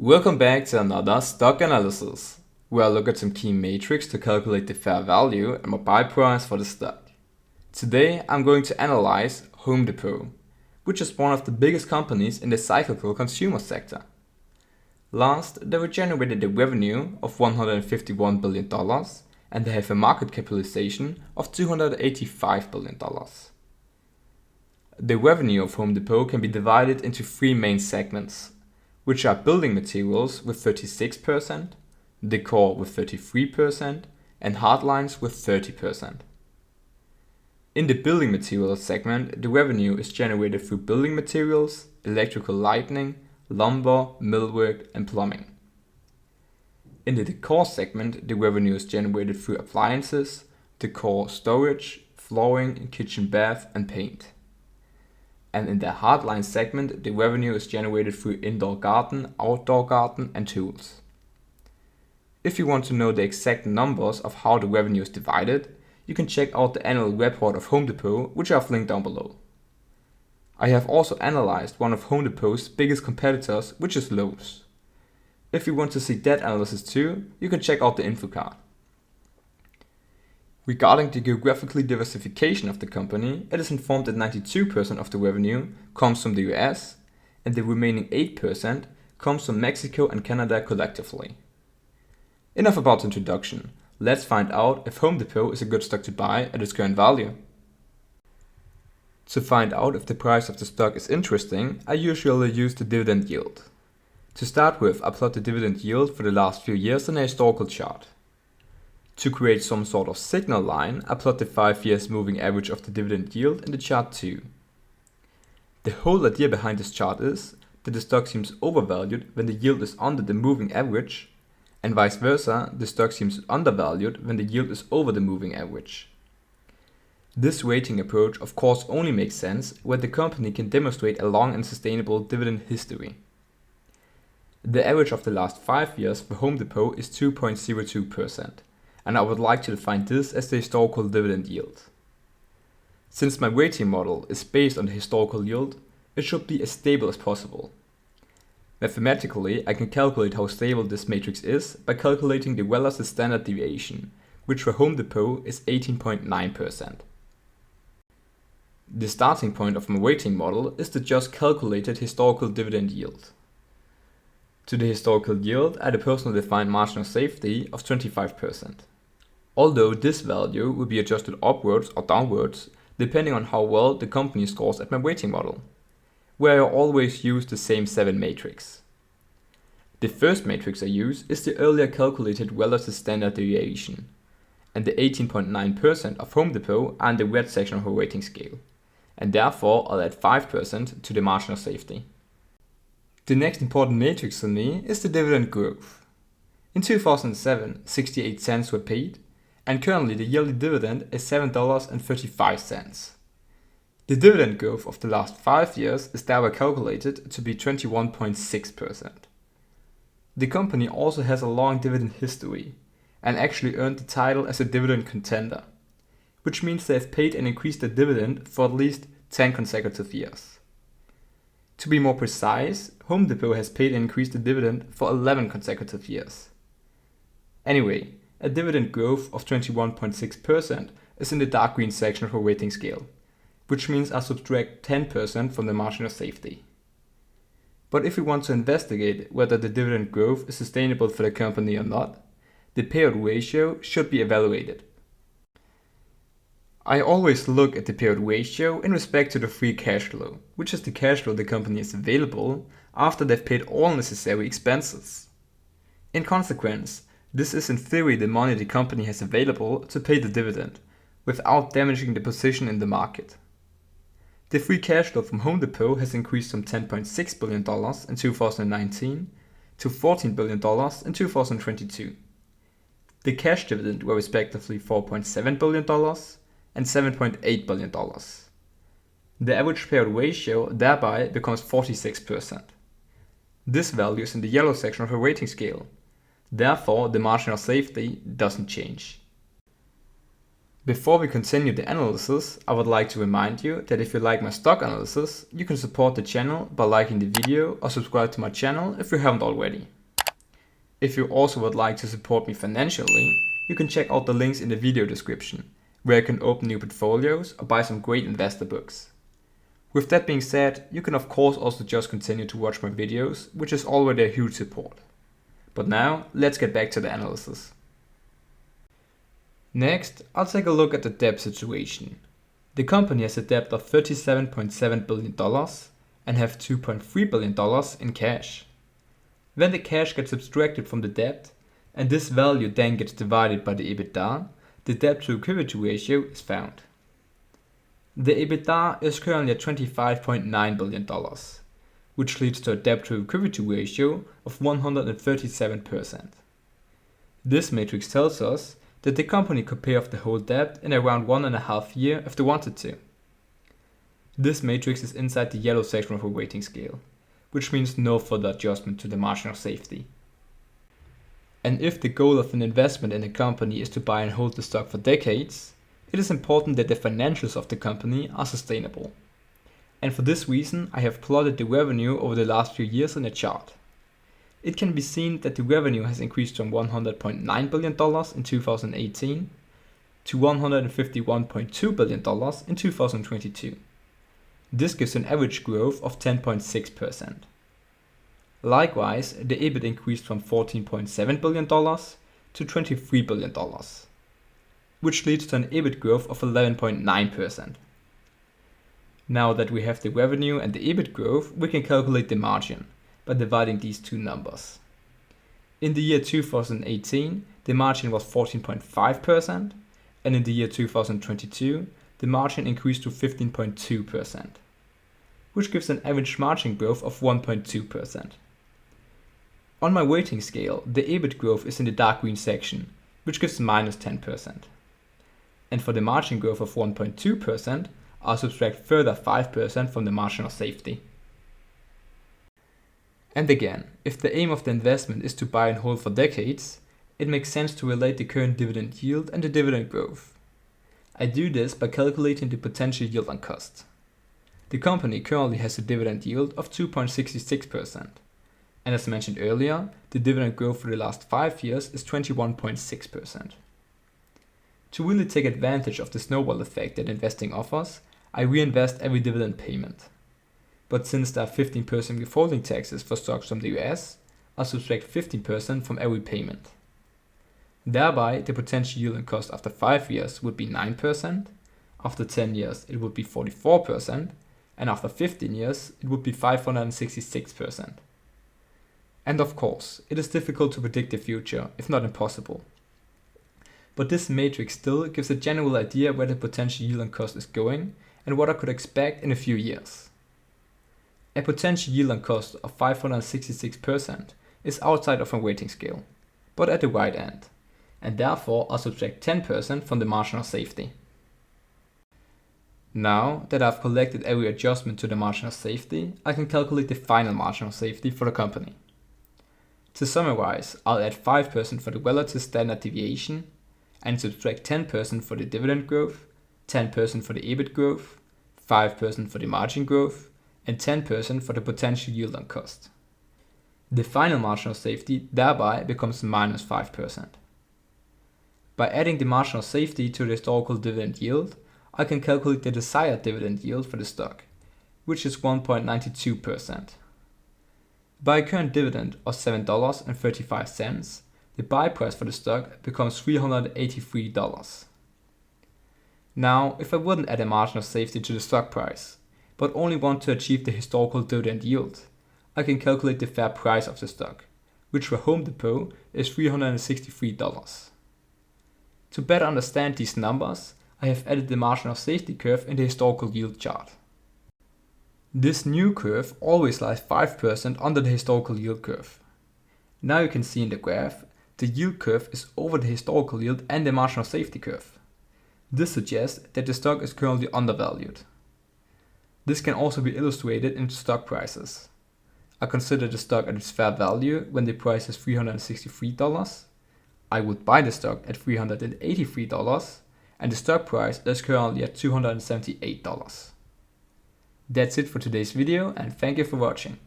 Welcome back to another stock analysis, where I look at some key metrics to calculate the fair value and my buy price for the stock. Today I'm going to analyze Home Depot, which is one of the biggest companies in the cyclical consumer sector. Last, they generated a revenue of $151 billion and they have a market capitalization of $285 billion. The revenue of Home Depot can be divided into three main segments, which are building materials with 36%, decor with 33%, and hardlines with 30%. In the building materials segment, the revenue is generated through building materials, electrical lighting, lumber, millwork, and plumbing. In the decor segment, the revenue is generated through appliances, decor storage, flooring, kitchen bath, and paint. And in the hardline segment, the revenue is generated through indoor garden, outdoor garden, and tools. If you want to know the exact numbers of how the revenue is divided, you can check out the annual report of Home Depot, which I have linked down below. I have also analyzed one of Home Depot's biggest competitors, which is Lowe's. If you want to see that analysis too, you can check out the info card. Regarding the geographically diversification of the company, it is informed that 92% of the revenue comes from the US and the remaining 8% comes from Mexico and Canada collectively. Enough about the introduction. Let's find out if Home Depot is a good stock to buy at its current value. To find out if the price of the stock is interesting, I usually use the dividend yield. To start with, I plot the dividend yield for the last few years in a historical chart. To create some sort of signal line, I plot the 5 years moving average of the dividend yield in the chart too. The whole idea behind this chart is that the stock seems overvalued when the yield is under the moving average, and vice versa, the stock seems undervalued when the yield is over the moving average. This rating approach of course only makes sense when the company can demonstrate a long and sustainable dividend history. The average of the last 5 years for Home Depot is 2.02%. And I would like to define this as the historical dividend yield. Since my rating model is based on the historical yield, it should be as stable as possible. Mathematically, I can calculate how stable this matrix is by calculating the relative standard deviation, which for Home Depot is 18.9%. The starting point of my rating model is the just calculated historical dividend yield. To the historical yield, add a personally defined margin of safety of 25%. Although this value will be adjusted upwards or downwards depending on how well the company scores at my rating model, where I always use the same 7 matrix. The first matrix I use is the earlier calculated relative standard deviation, and the 18.9% of Home Depot are in the red section of our rating scale, and therefore I'll add 5% to the margin of safety. The next important matrix for me is the dividend growth. In 2007, 68 cents were paid, and currently the yearly dividend is $7.35. The dividend growth of the last 5 years is thereby calculated to be 21.6%. The company also has a long dividend history, and actually earned the title as a dividend contender, which means they have paid and increased their dividend for at least 10 consecutive years. To be more precise, Home Depot has paid and increased the dividend for 11 consecutive years. Anyway, a dividend growth of 21.6% is in the dark green section of our rating scale, which means I subtract 10% from the margin of safety. But if we want to investigate whether the dividend growth is sustainable for the company or not, the payout ratio should be evaluated. I always look at the payout ratio in respect to the free cash flow, which is the cash flow the company is available after they've paid all necessary expenses. In consequence, this is in theory the money the company has available to pay the dividend, without damaging the position in the market. The free cash flow from Home Depot has increased from $10.6 billion in 2019 to $14 billion in 2022. The cash dividend were respectively $4.7 billion and $7.8 billion. The average payout ratio thereby becomes 46%. This value is in the yellow section of a rating scale. Therefore, the margin of safety doesn't change. Before we continue the analysis, I would like to remind you that if you like my stock analysis, you can support the channel by liking the video or subscribe to my channel if you haven't already. If you also would like to support me financially, you can check out the links in the video description, where you can open new portfolios or buy some great investor books. With that being said, you can of course also just continue to watch my videos, which is already a huge support. But now, let's get back to the analysis. Next, I'll take a look at the debt situation. The company has a debt of $37.7 billion and have $2.3 billion in cash. When the cash gets subtracted from the debt, and this value then gets divided by the EBITDA, the debt to equity ratio is found. The EBITDA is currently at $25.9 billion, which leads to a debt to equity ratio of 137%. This matrix tells us that the company could pay off the whole debt in around 1.5 years if they wanted to. This matrix is inside the yellow section of a rating scale, which means no further adjustment to the margin of safety. And if the goal of an investment in a company is to buy and hold the stock for decades, it is important that the financials of the company are sustainable. And for this reason, I have plotted the revenue over the last few years in a chart. It can be seen that the revenue has increased from $100.9 billion in 2018 to $151.2 billion in 2022. This gives an average growth of 10.6%. Likewise, the EBIT increased from $14.7 billion to $23 billion, which leads to an EBIT growth of 11.9%. Now that we have the revenue and the EBIT growth, we can calculate the margin by dividing these two numbers. In the year 2018, the margin was 14.5%, and in the year 2022, the margin increased to 15.2%, which gives an average margin growth of 1.2%. On my weighting scale, the EBIT growth is in the dark green section, which gives minus 10%. And for the margin growth of 1.2%, I'll subtract further 5% from the margin of safety. And again, if the aim of the investment is to buy and hold for decades, it makes sense to relate the current dividend yield and the dividend growth. I do this by calculating the potential yield on cost. The company currently has a dividend yield of 2.66%, and as mentioned earlier, the dividend growth for the last 5 years is 21.6%. To really take advantage of the snowball effect that investing offers, I reinvest every dividend payment. But since there are 15% withholding taxes for stocks from the US, I'll subtract 15% from every payment. Thereby, the potential yield on cost after 5 years would be 9%, after 10 years it would be 44%, and after 15 years it would be 566%. And of course, it is difficult to predict the future, if not impossible. But this matrix still gives a general idea where the potential yield on cost is going and what I could expect in a few years. A potential yield on cost of 566% is outside of a rating scale, but at the right end, and therefore I'll subtract 10% from the margin of safety. Now that I've collected every adjustment to the margin of safety, I can calculate the final margin of safety for the company. To summarize, I'll add 5% for the relative standard deviation and subtract 10% for the dividend growth, 10% for the EBIT growth, 5% for the margin growth, and 10% for the potential yield on cost. The final margin of safety thereby becomes minus 5%. By adding the margin of safety to the historical dividend yield, I can calculate the desired dividend yield for the stock, which is 1.92%. By a current dividend of $7.35, the buy price for the stock becomes $383. Now, if I wouldn't add a margin of safety to the stock price, but only want to achieve the historical dividend yield, I can calculate the fair price of the stock, which for Home Depot is $363. To better understand these numbers, I have added the margin of safety curve in the historical yield chart. This new curve always lies 5% under the historical yield curve. Now you can see in the graph, the yield curve is over the historical yield and the margin of safety curve. This suggests that the stock is currently undervalued. This can also be illustrated in stock prices. I consider the stock at its fair value when the price is $363. I would buy the stock at $383, and the stock price is currently at $278. That's it for today's video, and thank you for watching.